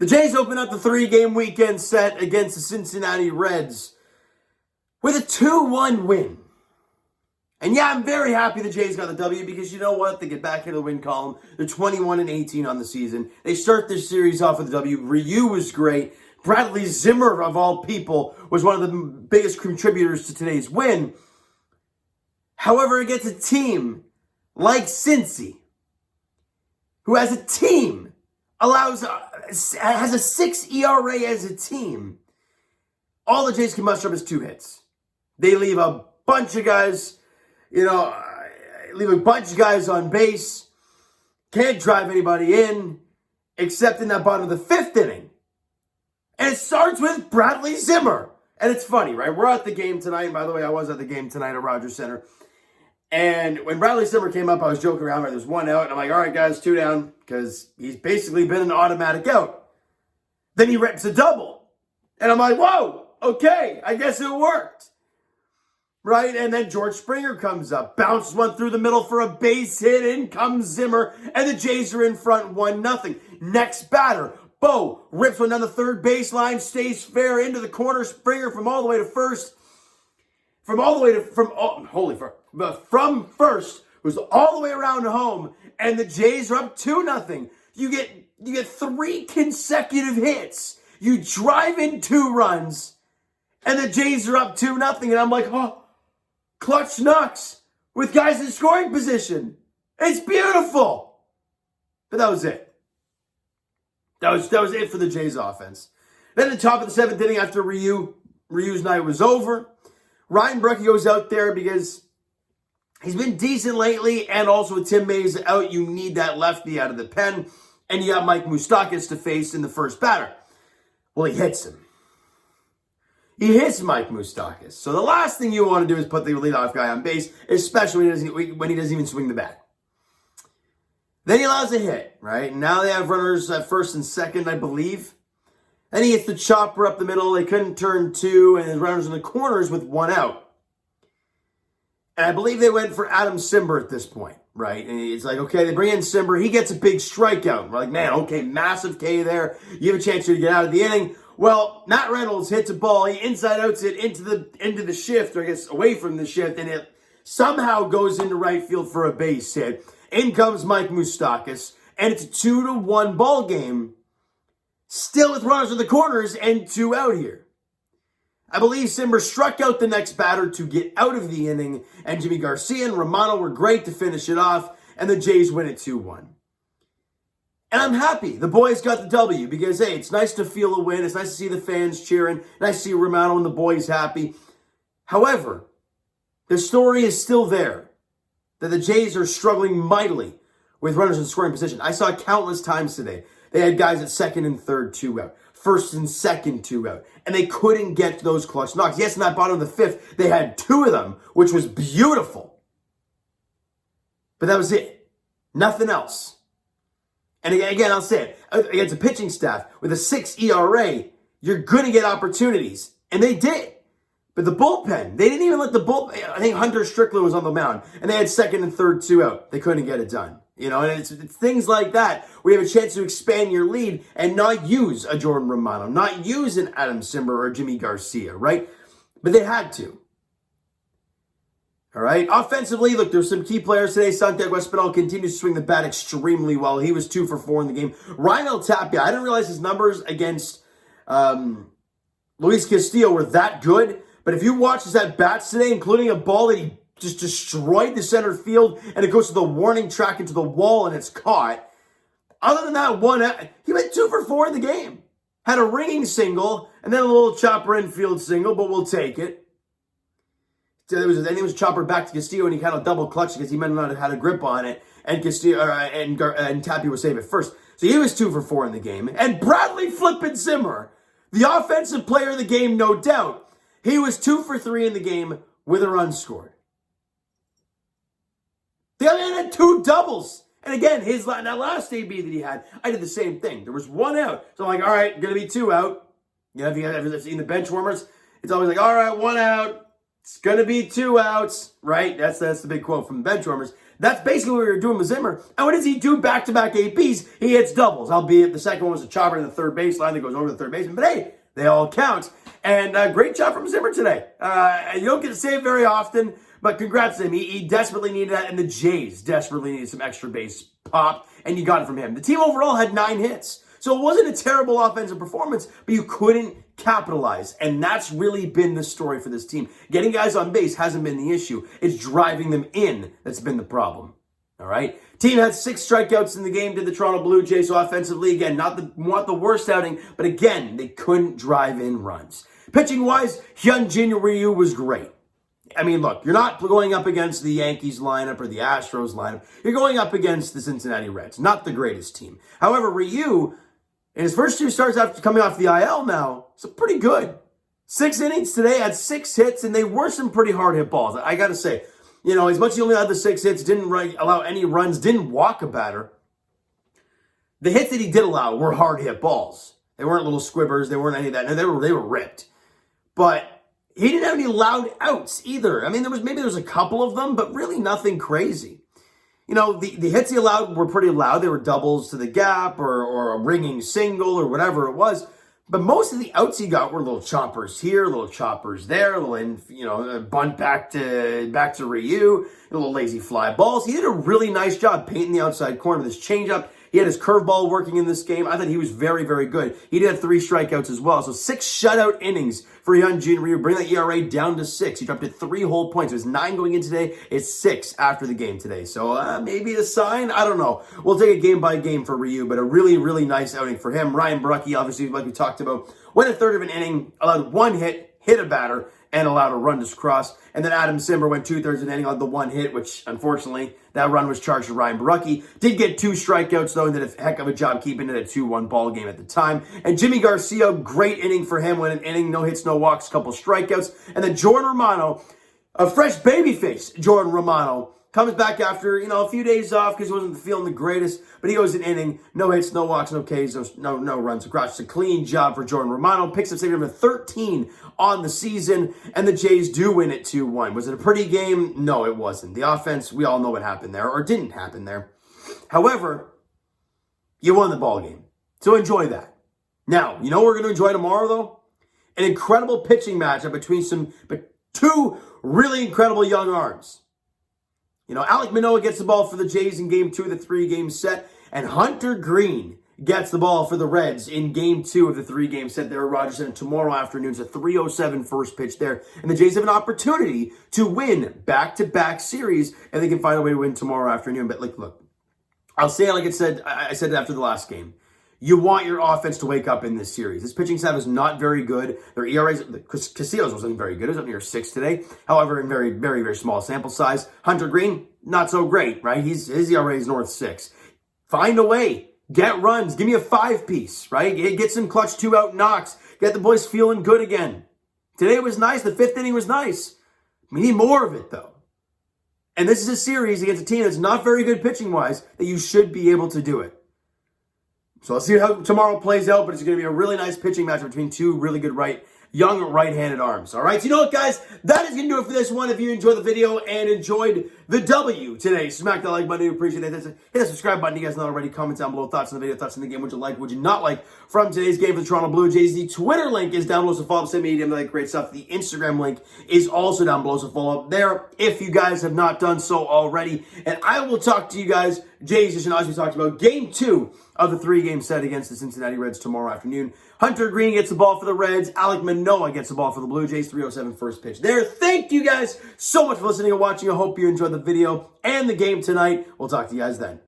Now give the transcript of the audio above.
The Jays open up the 3-game weekend set against the Cincinnati Reds with a 2-1 win. And yeah, I'm very happy the Jays got the W because you know what? They get back into the win column. They're 21-18 on the season. They start this series off with a W. Ryu was great. Bradley Zimmer, of all people, was one of the biggest contributors to today's win. However, against a team like Cincy, who as a team has a 6 ERA as a team, all the Jays can muster up is 2 hits. They leave a bunch of guys, on base, can't drive anybody in, except in that bottom of the 5th inning. And it starts with Bradley Zimmer. And it's funny, right? We're at the game tonight. And by the way, I was at the game tonight at Rogers Center. And when Bradley Zimmer came up, I was joking around, right? There's 1 out. And I'm like, all right, guys, 2 down. Because he's basically been an automatic out. Then he rips a double. And I'm like, whoa, okay, I guess it worked. Right? And then George Springer comes up. Bounced one through the middle for a base hit. In comes Zimmer. And the Jays are in front 1-0. Next batter. Bo rips one down the third baseline, stays fair into the corner. Springer from all the way to first. From first, was all the way around to home, and the Jays are up 2-0. You get 3 consecutive hits. You drive in 2 runs, and the Jays are up 2-0. And I'm like, oh, clutch knocks with guys in scoring position. It's beautiful. But that was it. That was it for the Jays offense. Then at the top of the 7th inning, after Ryu's night was over, Ryan Brucke goes out there because he's been decent lately, and also with Tim Mays out, you need that lefty out of the pen, and you got Mike Moustakas to face in the first batter. Well, he hits him. He hits Mike Moustakas. So the last thing you want to do is put the leadoff guy on base, especially when he doesn't even swing the bat. Then he allows a hit, right? Now they have runners at first and second, I believe. Then he hits the chopper up the middle. They couldn't turn 2, and his runners in the corners with 1 out. And I believe they went for Adam Cimber at this point, right? And it's like, okay, they bring in Cimber. He gets a big strikeout. We're like, man, okay, massive K there. You have a chance here to get out of the inning. Well, Matt Reynolds hits a ball. He inside-outs it into the shift, or I guess away from the shift, and it somehow goes into right field for a base hit. In comes Mike Moustakas, and it's a 2-1 ball game, still with runners in the corners and 2 out here. I believe Cimber struck out the next batter to get out of the inning, and Jimmy Garcia and Romano were great to finish it off, and the Jays win it 2-1. And I'm happy. The boys got the W because, hey, it's nice to feel a win. It's nice to see the fans cheering. Nice to see Romano and the boys happy. However, the story is still there that the Jays are struggling mightily with runners in scoring position. I saw countless times today. They had guys at second and third 2 out. First and second 2 out. And they couldn't get those clutch knocks. Yes, in that bottom of the 5th, they had 2 of them, which was beautiful. But that was it. Nothing else. And again, I'll say it. Against a pitching staff with a 6 ERA, you're going to get opportunities. And they did. But the bullpen, they didn't even let the bullpen. I think Hunter Strickland was on the mound, and they had second and third 2 out. They couldn't get it done. And it's things like that where you have a chance to expand your lead and not use a Jordan Romano, not use an Adam Cimber or Jimmy Garcia, right? But they had to. All right. Offensively, look, there's some key players today. Santiago Espinal continues to swing the bat extremely well. He was 2 for 4 in the game. Ryan Tapia, I didn't realize his numbers against Luis Castillo were that good. But if you watch his at-bats today, including a ball that he just destroyed the center field, and it goes to the warning track into the wall, and it's caught. Other than that, he went 2 for 4 in the game. Had a ringing single, and then a little chopper infield single, but we'll take it. Then it was a chopper back to Castillo, and he kind of double clutched because he might not have had a grip on it, and Castillo and Tapia was safe at first. So he was 2 for 4 in the game. And Bradley flippin' Zimmer, the offensive player of the game, no doubt, he was 2 for 3 in the game with a run scored. The other man had 2 doubles. And again, that last AB that he had, I did the same thing. There was 1 out. So I'm like, all right, going to be 2 out. If you guys ever seen the bench warmers, it's always like, all right, 1 out. It's going to be 2 outs, right? That's the big quote from the benchwarmers. That's basically what we were doing with Zimmer. And what does he do back-to-back APs? He hits doubles, albeit the second one was a chopper in the third baseline that goes over the third baseman. But hey, they all count. And great job from Zimmer today. You don't get to say it very often, but congrats to him. He desperately needed that, and the Jays desperately needed some extra base pop, and you got it from him. The team overall had 9 hits. So it wasn't a terrible offensive performance, but you couldn't capitalize. And that's really been the story for this team. Getting guys on base hasn't been the issue. It's driving them in that's been the problem. All right? Team had 6 strikeouts in the game to the Toronto Blue Jays. So offensively, again, not the worst outing, but again, they couldn't drive in runs. Pitching-wise, Hyun-Jin Ryu was great. I mean, look, you're not going up against the Yankees lineup or the Astros lineup. You're going up against the Cincinnati Reds, not the greatest team. However, Ryu, in his first 2 starts after coming off the IL now, so pretty good. 6 innings today, had 6 hits, and they were some pretty hard hit balls. I got to say, you know, as much as he only had the 6 hits, didn't allow any runs, didn't walk a batter, the hits that he did allow were hard hit balls. They weren't little squibbers. They weren't any of that. No, they were ripped. But he didn't have any loud outs either. I mean, there was a couple of them, but really nothing crazy. You know, the hits he allowed were pretty loud. They were doubles to the gap or a ringing single or whatever it was. But most of the outs he got were little choppers here, little choppers there, little, bunt back to Ryu, little lazy fly balls. He did a really nice job painting the outside corner with his changeup. He had his curveball working in this game. I thought he was very, very good. He did have 3 strikeouts as well. So 6 shutout innings for Hyun-Jin Ryu, bringing that ERA down to 6. He dropped it 3 whole points. It was 9 going in today. It's 6 after the game today. So maybe a sign? I don't know. We'll take it game by game for Ryu, but a really, really nice outing for him. Ryan Barucki, obviously, like we talked about, went a third of an inning, allowed 1 hit, hit a batter, and allowed a run to cross. And then Adam Simber went 2/3 of an inning, allowed the 1 hit, which unfortunately that run was charged to Ryan Barucki. Did get 2 strikeouts though, and did a heck of a job keeping it a 2-1 ball game at the time. And Jimmy Garcia, great inning for him, went an inning, no hits, no walks, couple strikeouts. And then Jordan Romano, a fresh babyface Jordan Romano, comes back after, a few days off because he wasn't feeling the greatest, but he goes an inning, no hits, no walks, no Ks, no runs across. It's a clean job for Jordan Romano. Picks up saving number 13 on the season, and the Jays do win it 2-1. Was it a pretty game? No, it wasn't. The offense, we all know what happened there, or didn't happen there. However, you won the ball game, so enjoy that. Now, you know what we're going to enjoy tomorrow, though? An incredible pitching matchup between 2 really incredible young arms. Alek Manoah gets the ball for the Jays in Game 2 of the 3-game set, and Hunter Green gets the ball for the Reds in Game 2 of the 3-game set there at Rogers Center tomorrow afternoon. It's a 3:07 first pitch there, and the Jays have an opportunity to win back-to-back series, and they can find a way to win tomorrow afternoon. But look, I'll say it like I said it after the last game. You want your offense to wake up in this series. This pitching staff is not very good. Their ERAs, Casillas wasn't very good. It was up near 6 today. However, in very, very, very small sample size. Hunter Green, not so great, right? His ERA is north 6. Find a way. Get runs. Give me a 5-piece, right? Get some clutch 2-out knocks. Get the boys feeling good again. Today was nice. The 5th inning was nice. We need more of it, though. And this is a series against a team that's not very good pitching-wise that you should be able to do it. So let's see how tomorrow plays out, but it's going to be a really nice pitching match between 2 really good young right-handed arms. All right, so you know what, guys? That is going to do it for this one. If you enjoyed the video and enjoyed the W today, smack that like button. We appreciate it. Hit that subscribe button. You guys know already. Comment down below. Thoughts on the video, thoughts on the game. Would you like, would you not like from today's game for the Toronto Blue Jays? The Twitter link is down below, so follow up, send me DM, like great stuff. The Instagram link is also down below, so follow up there if you guys have not done so already. And I will talk to you guys, Jays, just as we talked about, Game 2 of the 3-game set against the Cincinnati Reds tomorrow afternoon. Hunter Green gets the ball for the Reds. Alek Manoah gets the ball for the Blue Jays. 3:07 first pitch there. Thank you guys so much for listening and watching. I hope you enjoyed the video and the game tonight. We'll talk to you guys then.